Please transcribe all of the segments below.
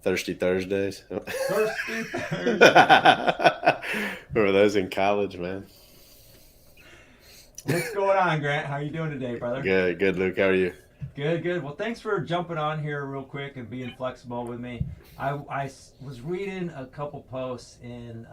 Thirsty Thursdays. Thirsty Thursdays. Remember those in college, man? What's going on, Grant? How you doing today, brother? Good, good, Luke. How are you? Good, good. Well, thanks for jumping on here real quick and being flexible with me. Was reading a couple posts in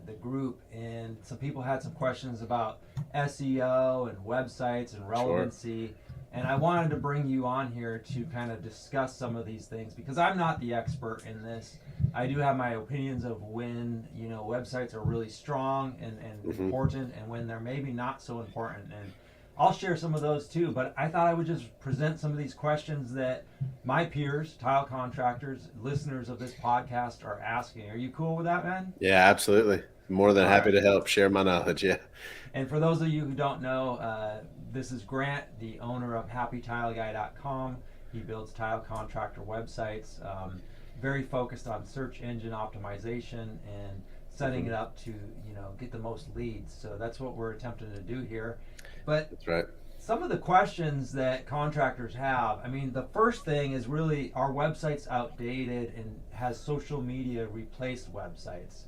the group, and some people had some questions about SEO and websites and Sure. relevancy. And I wanted to bring you on here to kind of discuss some of these things because I'm not the expert in this. I do have my opinions of when websites are really strong and Hmm. important, and when they're maybe not so important. And I'll share some of those too, but I thought I would just present some of these questions that my peers, tile contractors, listeners of this podcast are asking. Are you cool with that, man? Yeah, absolutely. More than All happy right. to help share my knowledge. Yeah. And for those of you who don't know, this is Grant, the owner of HappyTileGuy.com. He builds tile contractor websites, very focused on search engine optimization and setting Hmm. it up to get the most leads. So that's what we're attempting to do here. But That's right. some of the questions that contractors have, I mean, the first thing is really, our website's outdated and has social media replaced websites.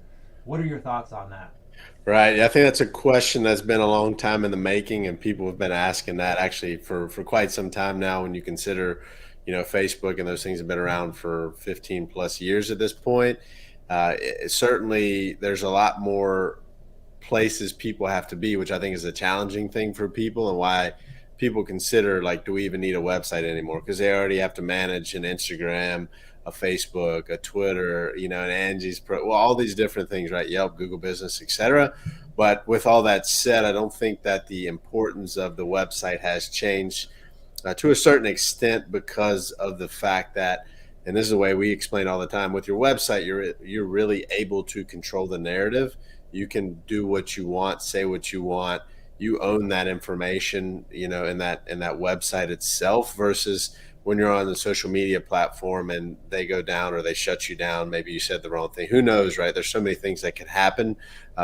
What are your thoughts on that? Right. Yeah, I think that's a question that's been a long time in the making, and people have been asking that actually for quite some time now. When you consider, Facebook and those things have been around for 15 plus years at this point. Certainly, there's a lot more places people have to be, which I think is a challenging thing for people, and why people consider, like, do we even need a website anymore? Because they already have to manage an Instagram, a Facebook, a Twitter, an Angie's Pro, well, all these different things, right? Yelp, Google Business, etc. But with all that said, I don't think that the importance of the website has changed to a certain extent, because of the fact that, and this is the way we explain all the time, with your website, you're really able to control the narrative. You can do what you want, say what you want. You own that information, in that website itself, versus when you're on the social media platform and they go down or they shut you down. Maybe you said the wrong thing. Who knows, right? There's so many things that could happen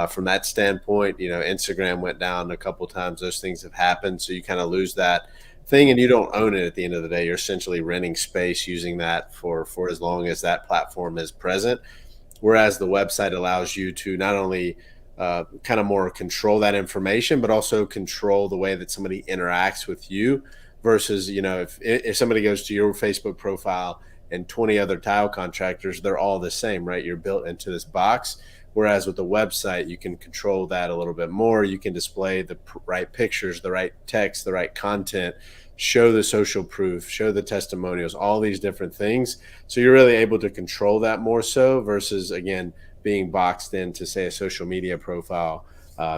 from that standpoint. Instagram went down a couple times. Those things have happened. So you kind of lose that thing, and you don't own it at the end of the day. You're essentially renting space, using that for as long as that platform is present. Whereas the website allows you to not only kind of more control that information, but also control the way that somebody interacts with you. Versus, if somebody goes to your Facebook profile and 20 other tile contractors, they're all the same, right? You're built into this box. Whereas with the website, you can control that a little bit more. You can display the right pictures, the right text, the right content, show the social proof, show the testimonials, all these different things. So you're really able to control that more so, versus, again, being boxed into, say, a social media profile.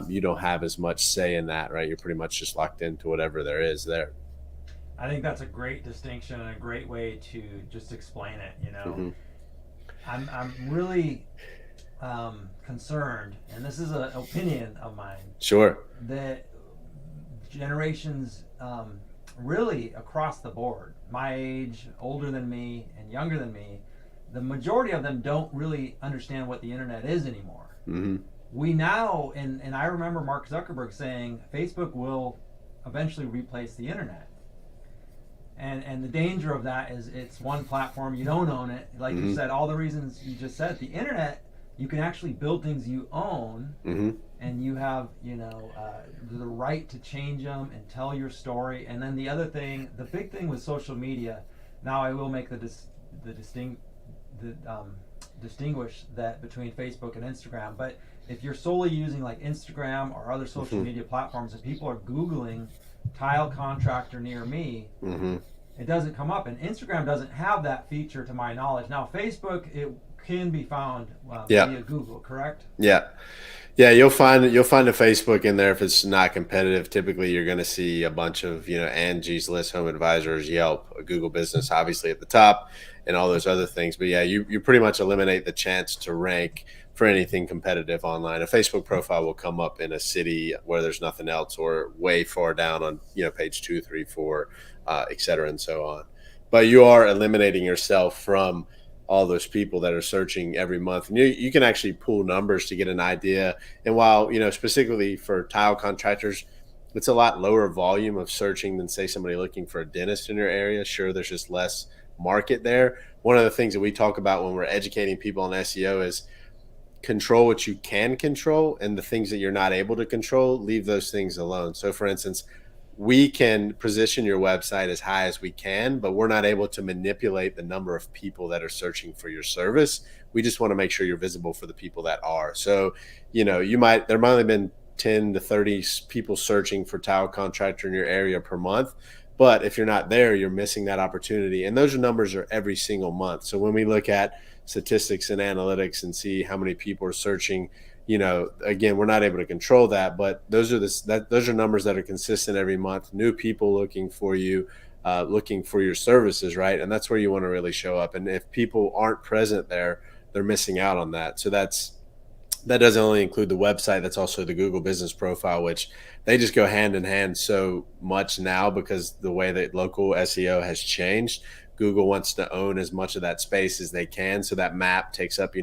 You don't have as much say in that, right? You're pretty much just locked into whatever there is there. I think that's a great distinction and a great way to just explain it. Hmm. I'm really concerned, and this is an opinion of mine, Sure. that generations, really across the board, my age, older than me, and younger than me, the majority of them don't really understand what the internet is anymore. Hmm. We now, and I remember Mark Zuckerberg saying Facebook will eventually replace the internet. And the danger of that is, it's one platform, you don't own it, like you Hmm. said, all the reasons you just said. The internet, you can actually build things you own, Hmm. and you have the right to change them and tell your story. And then the other thing, the big thing with social media, now I will make the distinct the distinguish that between Facebook and Instagram. But if you're solely using like Instagram or other social Hmm. media platforms, and people are googling tile contractor near me, Hmm. it doesn't come up. And Instagram doesn't have that feature, to my knowledge. Now Facebook, it can be found Yeah. via Google, correct? Yeah. Yeah, you'll find a Facebook in there if it's not competitive. Typically, you're going to see a bunch of, Angie's List, Home Advisors, Yelp, Google Business, obviously at the top, and all those other things. But yeah, you pretty much eliminate the chance to rank for anything competitive online. A Facebook profile will come up in a city where there's nothing else, or way far down on, page two, three, four, et cetera, and so on. But you are eliminating yourself from all those people that are searching every month. And you can actually pull numbers to get an idea. And while, specifically for tile contractors, it's a lot lower volume of searching than, say, somebody looking for a dentist in your area. Sure, there's just less market there. One of the things that we talk about when we're educating people on SEO is control what you can control, and the things that you're not able to control, leave those things alone. So for instance, we can position your website as high as we can, but we're not able to manipulate the number of people that are searching for your service. We just want to make sure you're visible for the people that are. So, there might have been 10 to 30 people searching for tile contractor in your area per month. But if you're not there, you're missing that opportunity. And those numbers are every single month. So when we look at statistics and analytics and see how many people are searching, again, we're not able to control that, but those are numbers that are consistent every month. New people looking for you, looking for your services, right? And that's where you want to really show up. And if people aren't present there, they're missing out on that. So that doesn't only include the website, that's also the Google business profile, which they just go hand in hand so much now because the way that local SEO has changed. Google wants to own as much of that space as they can. So that map takes up,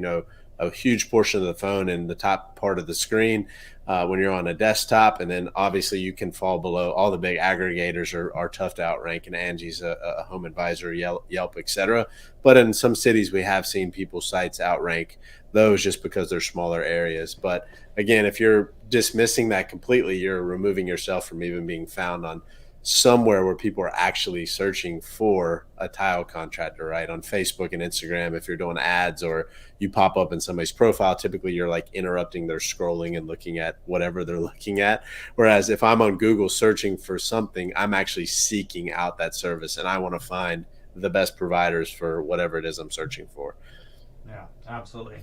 a huge portion of the phone and the top part of the screen when you're on a desktop. And then obviously you can fall below. All the big aggregators are tough to outrank, and Angie's a Home Advisor, Yelp, etc. But in some cities, we have seen people's sites outrank those just because they're smaller areas. But again, if you're dismissing that completely, you're removing yourself from even being found on somewhere where people are actually searching for a tile contractor, right? On Facebook and Instagram, if you're doing ads or you pop up in somebody's profile, typically you're like interrupting their scrolling and looking at whatever they're looking at. Whereas if I'm on Google searching for something, I'm actually seeking out that service and I want to find the best providers for whatever it is I'm searching for. Yeah, absolutely.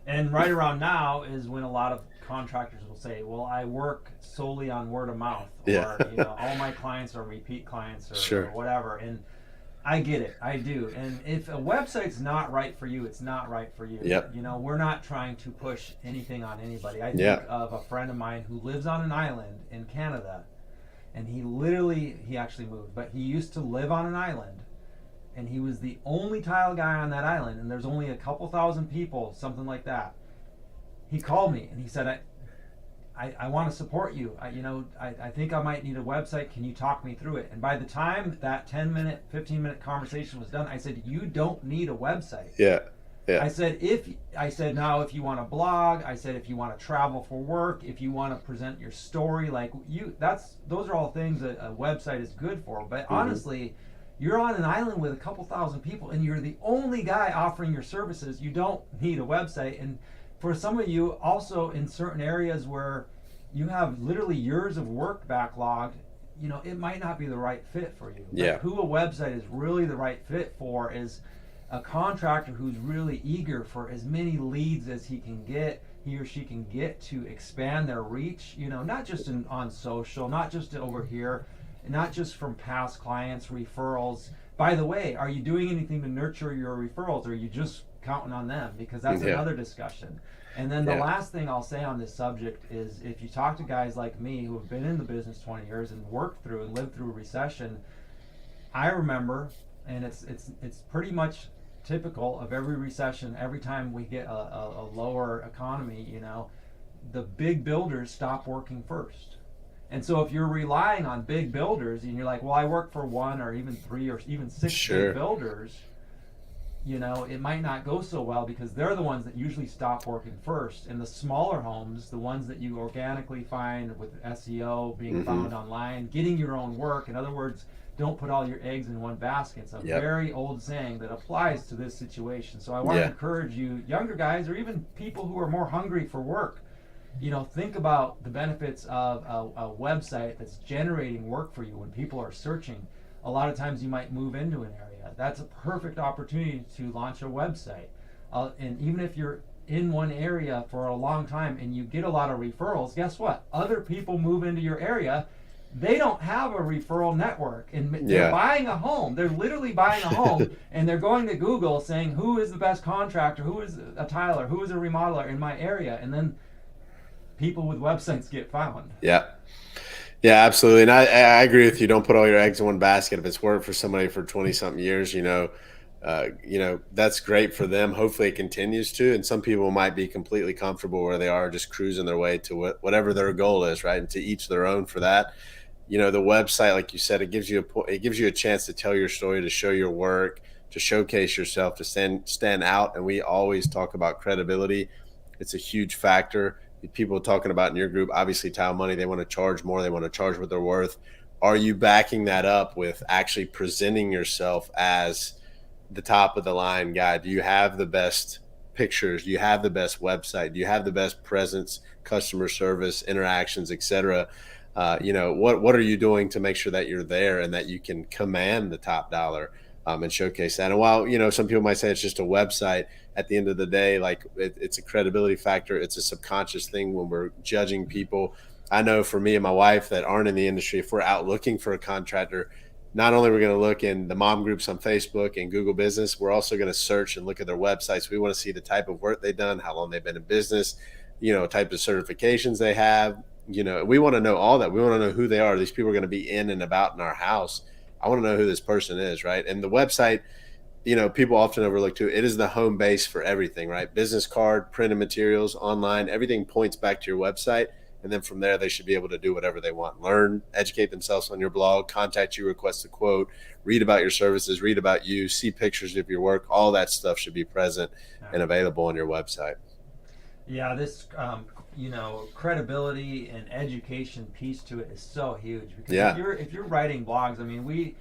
And right around now is when a lot of contractors will say, well, I work solely on word of mouth, or Yeah. all my clients are repeat clients, or, Sure. or whatever. And I get it, I do. And if a website's not right for you, it's not right for you. Yep. We're not trying to push anything on anybody. I think Yeah. of a friend of mine who lives on an island in Canada, and he actually moved, but he used to live on an island, and he was the only tile guy on that island, and there's only a couple thousand people, something like that. He called me and he said, I want to support you. I think I might need a website. Can you talk me through it? And by the time that 10-minute, 15-minute conversation was done, I said, you don't need a website. Yeah. Yeah. I said now if you want to blog, I said if you want to travel for work, if you want to present your story, those are all things that a website is good for. But honestly, you're on an island with a couple thousand people and you're the only guy offering your services. You don't need a website. And for some of you, also in certain areas where you have literally years of work backlogged, it might not be the right fit for you. Yeah. But who a website is really the right fit for is a contractor who's really eager for as many leads as he or she can get to expand their reach, not just on social, not just over here, not just from past clients, referrals. By the way, are you doing anything to nurture your referrals, or are you just counting on them? Because that's another discussion. And then the last thing I'll say on this subject is, if you talk to guys like me who have been in the business 20 years and worked through and lived through a recession, I remember, and it's pretty much typical of every recession, every time we get a lower economy, the big builders stop working first. And so if you're relying on big builders and you're like, well, I work for one or even three or even six big builders, it might not go so well because they're the ones that usually stop working first. And the smaller homes, the ones that you organically find with SEO, being found online, getting your own work, in other words, don't put all your eggs in one basket. It's a very old saying that applies to this situation. So I want to encourage you, younger guys, or even people who are more hungry for work, think about the benefits of a website that's generating work for you when people are searching. A lot of times you might move into an area. That's a perfect opportunity to launch a website. And even if you're in one area for a long time and you get a lot of referrals, guess what? Other people move into your area. They don't have a referral network, and they're buying a home. They're literally buying a home, and they're going to Google saying, who is the best contractor? Who is a tiler? Who is a remodeler in my area? And then people with websites get found. Yeah. Yeah, absolutely. And I agree with you. Don't put all your eggs in one basket. If it's worked for somebody for 20 something years, that's great for them. Hopefully it continues to. And some people might be completely comfortable where they are, just cruising their way to whatever their goal is, right? And to each their own for that. The website, like you said, it gives you a chance to tell your story, to show your work, to showcase yourself, to stand out. And we always talk about credibility. It's a huge factor. People talking about in your group, obviously TileMoney, they want to charge more, they want to charge what they're worth. Are you backing that up with actually presenting yourself as the top of the line guy? Do you have the best pictures? Do you have the best website? Do you have the best presence, customer service, interactions, etc.? What are you doing to make sure that you're there and that you can command the top dollar, and showcase that? And while some people might say it's just a website, at the end of the day, like it's a credibility factor. It's a subconscious thing when we're judging people. I know for me and my wife that aren't in the industry, if we're out looking for a contractor, not only are we going to look in the mom groups on Facebook and Google Business, we're also going to search and look at their websites. We want to see the type of work they've done, how long they've been in business, type of certifications they have. We want to know all that. We want to know who they are. These people are going to be in and about in our house. I want to know who this person is, right? And the website, people often overlook too. It is the home base for everything, right? Business card, printed materials, online, everything points back to your website. And then from there, they should be able to do whatever they want. Learn, educate themselves on your blog, contact you, request a quote, read about your services, read about you, see pictures of your work. All that stuff should be present and available on your website. Yeah, this credibility and education piece to it is so huge, because if you're writing blogs, I mean, we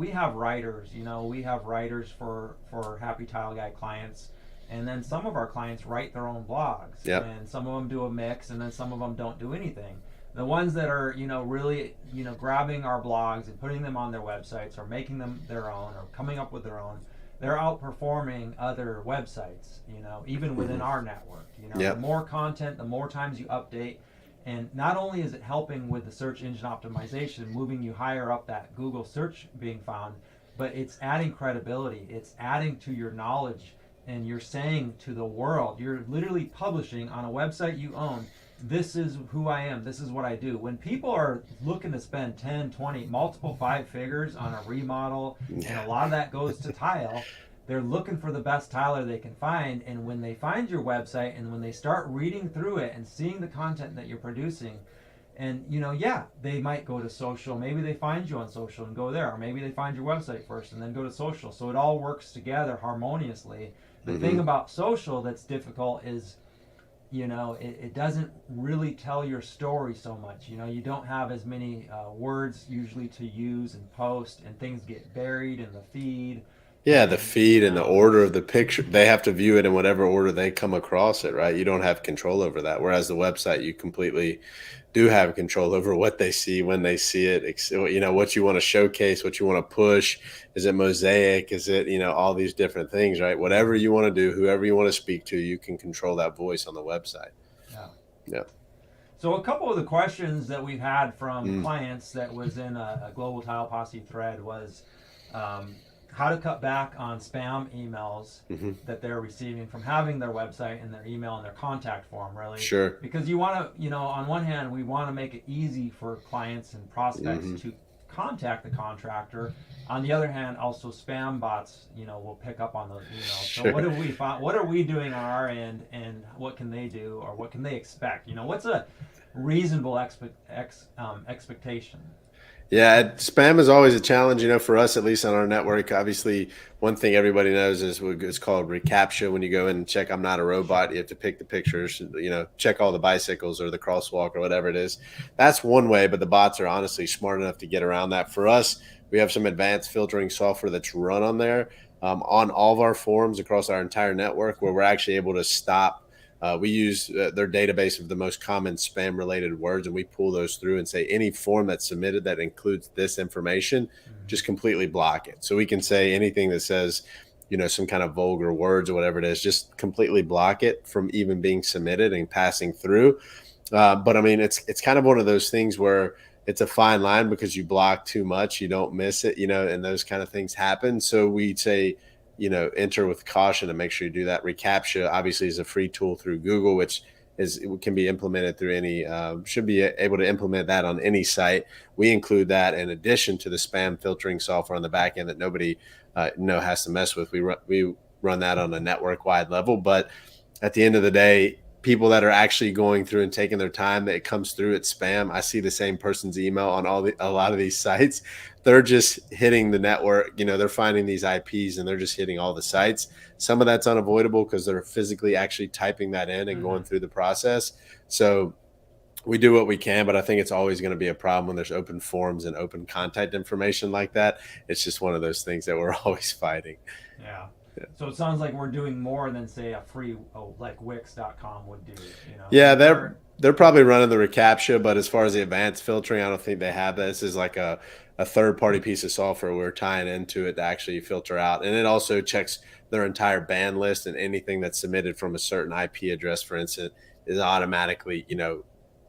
have writers, we have writers for Happy Tile Guy clients, and then some of our clients write their own blogs, and some of them do a mix, and then some of them don't do anything. The ones that are really grabbing our blogs and putting them on their websites or making them their own or coming up with their own, they're outperforming other websites, even within our network. The more content, the more times you update, and not only is it helping with the search engine optimization, moving you higher up that Google search being found, but it's adding credibility. It's adding to your knowledge, and you're saying to the world, you're literally publishing on a website you own, this is who I am, this is what I do. When people are looking to spend 10, 20, multiple 5 figures on a remodel, and a lot of that goes to tile, they're looking for the best tiler they can find. And when they find your website and when they start reading through it and seeing the content that you're producing, and they might go to social, maybe they find you on social and go there, or maybe they find your website first and then go to social, so it all works together harmoniously. The thing about social that's difficult is it doesn't really tell your story so much. You don't have as many words usually to use and post, and things get buried in the feed. Yeah, the feed and the order of the picture, they have to view it in whatever order they come across it, right? You don't have control over that. Whereas the website, you completely do have control over what they see, when they see it, what you want to showcase, what you want to push. Is it mosaic? Is it, all these different things, right? Whatever you want to do, whoever you want to speak to, you can control that voice on the website. Yeah. So a couple of the questions that we've had from clients that was in a Global Tile Posse thread was, how to cut back on spam emails that they're receiving from having their website and their email and their contact form, really. Sure. Because you want to, on one hand, we want to make it easy for clients and prospects to contact the contractor. On the other hand, also spam bots, will pick up on those emails. Sure. So what have we found? What are we doing on our end, and what can they do, or what can they expect? What's a reasonable expectation? Yeah, spam is always a challenge, for us, at least on our network. Obviously, one thing everybody knows is it's called reCAPTCHA. When you go in and check I'm Not a Robot, you have to pick the pictures, check all the bicycles or the crosswalk or whatever it is. That's one way, but the bots are honestly smart enough to get around that. For us, we have some advanced filtering software that's run on there, on all of our forums across our entire network, where we're actually able to stop. We use their database of the most common spam related words, and we pull those through and say any form that's submitted that includes this information, just completely block it. So we can say anything that says, some kind of vulgar words or whatever it is, just completely block it from even being submitted and passing through. But I mean, it's kind of one of those things where it's a fine line, because you block too much, you don't miss it, and those kind of things happen. So we say, enter with caution and make sure you do that. reCAPTCHA obviously is a free tool through Google, which can be implemented through any, should be able to implement that on any site. We include that in addition to the spam filtering software on the back end that nobody has to mess with. We run that on a network wide level, but at the end of the day, people that are actually going through and taking their time, that it comes through, it's spam. I see the same person's email on a lot of these sites. They're just hitting the network, they're finding these IPs and they're just hitting all the sites. Some of that's unavoidable because they're physically actually typing that in and Mm-hmm. going through the process. So we do what we can, but I think it's always going to be a problem when there's open forums and open contact information like that. It's just one of those things that we're always fighting. Yeah. So it sounds like we're doing more than say a free, like Wix.com would do. Yeah, We're they're probably running the reCAPTCHA, but as far as the advanced filtering, I don't think they have that. This is like a third party piece of software we're tying into it to actually filter out. And it also checks their entire ban list, and anything that's submitted from a certain IP address, for instance, is automatically,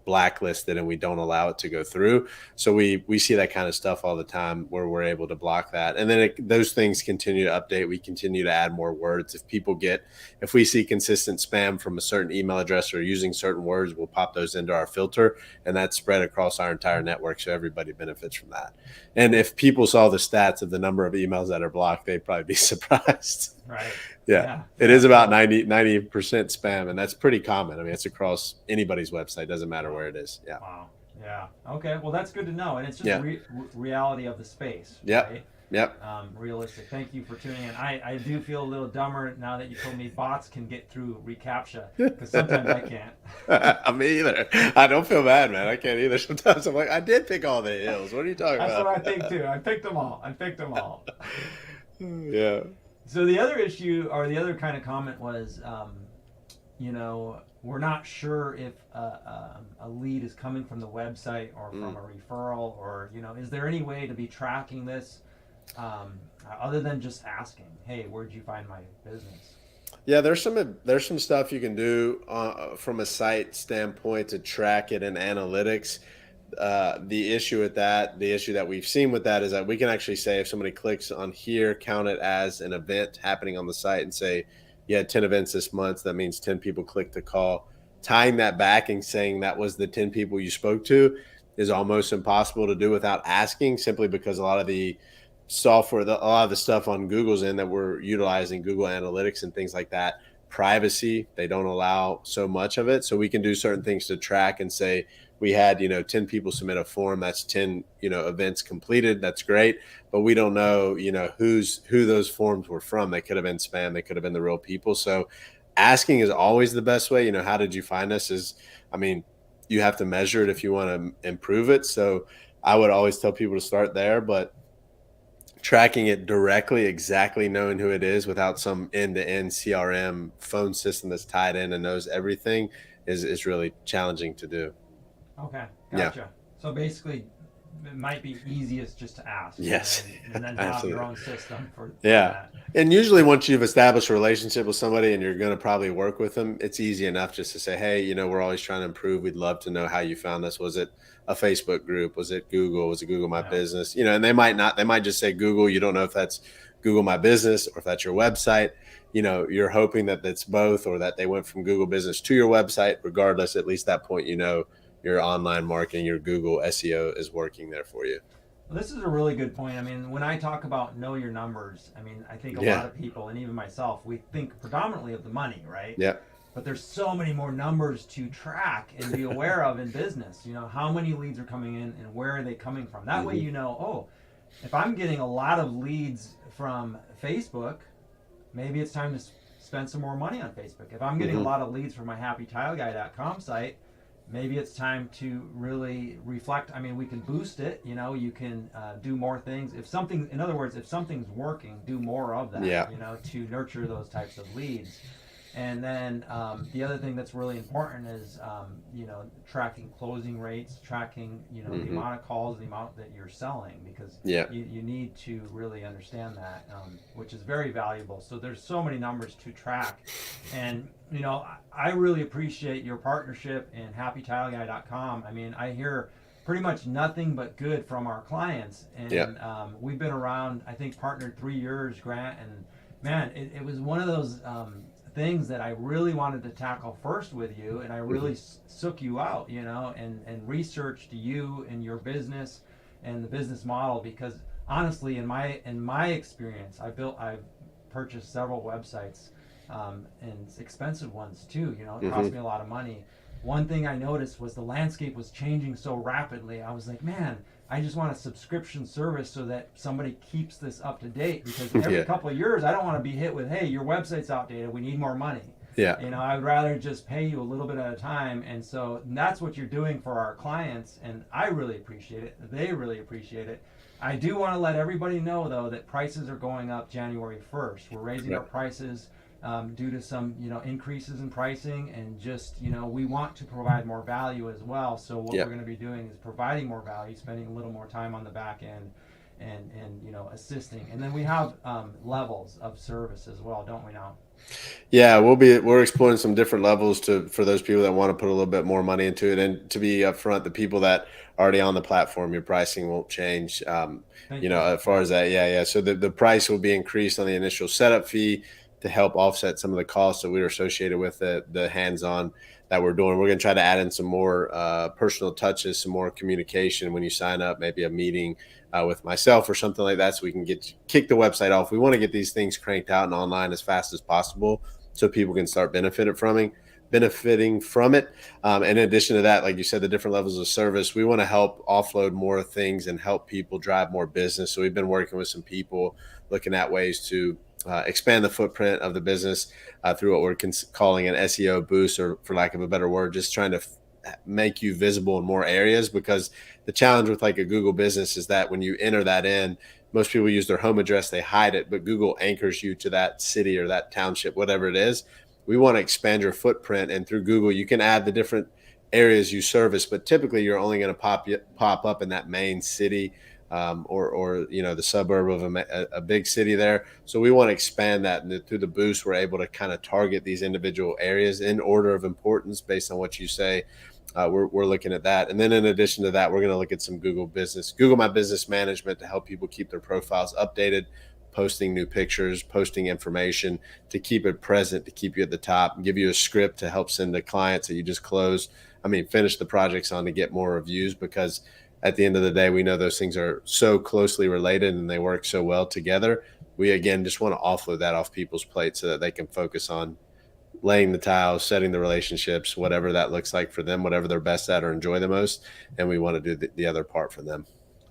blacklisted, and we don't allow it to go through. So we see that kind of stuff all the time where we're able to block that. And then those things continue to update. We continue to add more words. If we see consistent spam from a certain email address or using certain words, we'll pop those into our filter, and that's spread across our entire network. So everybody benefits from that. And if people saw the stats of the number of emails that are blocked, they'd probably be surprised. right. Yeah. Yeah. It Yeah. is about So 90% spam, and that's pretty common. I mean, it's across anybody's website. Doesn't matter where it is. Yeah. wow. Yeah. Okay. Well, that's good to know, and it's just Yeah. reality of the space, Yep. right? Yep. Realistic. Thank you for tuning in. I do feel a little dumber now that you told me bots can get through reCAPTCHA, because sometimes I can't. Me either. I don't feel bad, man. I can't either. Sometimes I'm like, I did pick all the hills. What are you talking That's about? what I think too. I picked them all. I picked them all. Yeah. So the other issue, or the other kind of comment was, we're not sure if a lead is coming from the website or from a referral, or is there any way to be tracking this, other than just asking, hey, where'd you find my business? Yeah, there's some stuff you can do from a site standpoint to track it in analytics. The issue that we've seen with that is that we can actually say if somebody clicks on here, count it as an event happening on the site, and say you had 10 events this month. That means 10 people clicked the call. Tying that back and saying that was the 10 people you spoke to is almost impossible to do without asking, simply because a lot of the software, a lot of the stuff on Google's end that we're utilizing, Google Analytics and things like that, privacy, they don't allow so much of it. So we can do certain things to track and say we had 10 people submit a form, that's 10 events completed, that's great, but we don't know who those forms were from. They could have been spam, they could have been the real people. So asking is always the best way. How did you find us is, I mean, you have to measure it if you want to improve it. So I would always tell people to start there, but tracking it directly, exactly knowing who it is without some end-to-end CRM phone system that's tied in and knows everything is really challenging to do. Okay, Yeah. gotcha. So basically, it might be easiest just to ask. Yes. And then have your Absolutely. own system for Yeah. that. And usually once you've established a relationship with somebody and you're going to probably work with them, it's easy enough just to say, hey, we're always trying to improve. We'd love to know how you found us. Was it a Facebook group? Was it Google? Was it Google My Yeah. Business? And they might just say Google. You don't know if that's Google My Business or if that's your website. You're hoping that that's both, or that they went from Google Business to your website. Regardless, at least that point, your online marketing, your Google SEO is working there for you. Well, this is a really good point. I mean, when I talk about know your numbers, I mean, I think a Yeah. lot of people, and even myself, we think predominantly of the money, right? Yeah. But there's so many more numbers to track and be aware of in business. How many leads are coming in and where are they coming from? That way, oh, if I'm getting a lot of leads from Facebook, maybe it's time to spend some more money on Facebook. If I'm getting a lot of leads from my happytileguy.com site, maybe it's time to really reflect. I mean, we can boost it. You can do more things. In other words, if something's working, do more of that. Yeah. To nurture those types of leads. And then the other thing that's really important is, tracking closing rates, tracking, the amount of calls, the amount that you're selling, because Yeah. you need to really understand that, which is very valuable. So there's so many numbers to track. And, I really appreciate your partnership in happytileguy.com. I mean, I hear pretty much nothing but good from our clients. And we've been around, I think, partnered 3 years, Grant. And, man, it was one of those things that I really wanted to tackle first with you, and I really sook you out, and researched you and your business and the business model, because honestly, in my experience, I've purchased several websites, and expensive ones too. You know, it cost Hmm. me a lot of money. One thing I noticed was the landscape was changing so rapidly. I was like, man, I just want a subscription service so that somebody keeps this up to date, because every Yeah. couple of years I don't want to be hit with, hey, your website's outdated, we need more money. Yeah. You know, I would rather just pay you a little bit at a time. And so that's what you're doing for our clients, and I really appreciate it. They really appreciate it. I do want to let everybody know, though, that prices are going up January 1st. We're raising Right. our prices due to some, increases in pricing, and just, we want to provide more value as well. So what Yeah. we're going to be doing is providing more value, spending a little more time on the back end, and assisting. And then we have levels of service as well, don't we now? Yeah, we're exploring some different levels to for those people that want to put a little bit more money into it. And to be upfront, the people that are already on the platform, your pricing won't change. Thank you. As far Yeah. as that, yeah, yeah. So the price will be increased on the initial setup fee to help offset some of the costs that we were associated with the hands-on that we're doing. We're going to try to add in some more personal touches, some more communication when you sign up, maybe a meeting with myself or something like that, so we can kick the website off. We want to get these things cranked out and online as fast as possible, so people can start benefiting from it. In addition to that, like you said, the different levels of service, we want to help offload more things and help people drive more business. So we've been working with some people looking at ways to expand the footprint of the business through what we're calling an SEO boost, or for lack of a better word, just trying to make you visible in more areas. Because the challenge with like a Google business is that when you enter that in, most people use their home address, they hide it, but Google anchors you to that city or that township, whatever it is. We want to expand your footprint, and through Google, you can add the different areas you service, but typically you're only going to pop up in that main city, or the suburb of a big city there. So we want to expand that, and through the boost, we're able to kind of target these individual areas in order of importance based on what you say. We're looking at that. And then in addition to that, we're going to look at some Google My Business Management, to help people keep their profiles updated, posting new pictures, posting information, to keep it present, to keep you at the top, and give you a script to help send to clients that you just finish the projects on, to get more reviews. Because at the end of the day, we know those things are so closely related and they work so well together. We, again, just want to offload that off people's plates so that they can focus on laying the tiles, setting the relationships, whatever that looks like for them, whatever they're best at or enjoy the most. And we want to do the other part for them.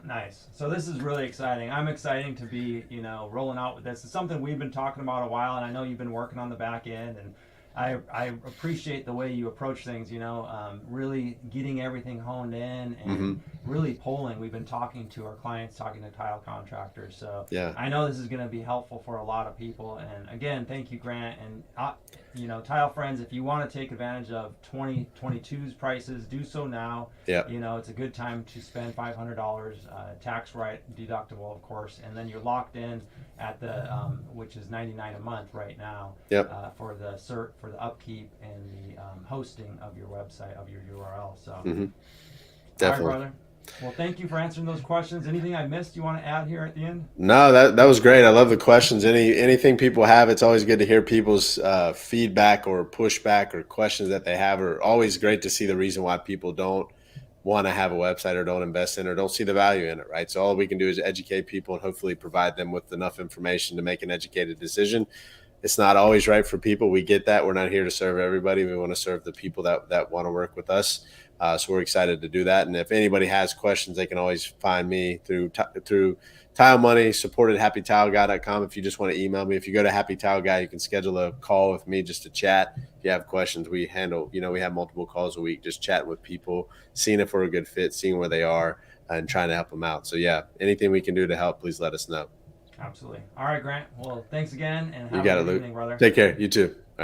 Nice. So this is really exciting. I'm excited to be, rolling out with this. It's something we've been talking about a while, and I know you've been working on the back end, and I appreciate the way you approach things. Really getting everything honed in, and Hmm. really polling. We've been talking to our clients, talking to tile contractors. So Yeah. I know this is going to be helpful for a lot of people. And again, thank you, Grant. And tile friends, if you want to take advantage of 2022's prices, do so now. Yeah. It's a good time to spend $500, tax right deductible, of course, and then you're locked in at the which is $99 a month right now, Yep. for the for the upkeep and the hosting of your website, of your URL. So, Hmm. all right, Definitely. brother. Well, thank you for answering those questions. Anything I missed you want to add here at the end? No, that was great. I love the questions. Anything people have, it's always good to hear people's feedback or pushback or questions that they have. Are always great to see the reason why people don't want to have a website or don't invest in or don't see the value in it, right? So all we can do is educate people and hopefully provide them with enough information to make an educated decision. It's not always right for people. We get that. We're not here to serve everybody. We want to serve the people that want to work with us. So we're excited to do that. And if anybody has questions, they can always find me through TileMoney, support at happytileguy.com. If you just want to email me, if you go to Happy Tile Guy, you can schedule a call with me just to chat. If you have questions, we have multiple calls a week, just chatting with people, seeing if we're a good fit, seeing where they are, and trying to help them out. So yeah, anything we can do to help, please let us know. Absolutely. All right, Grant. Well, thanks again, and You have a got it, good Luke. evening, brother. Take care. You too.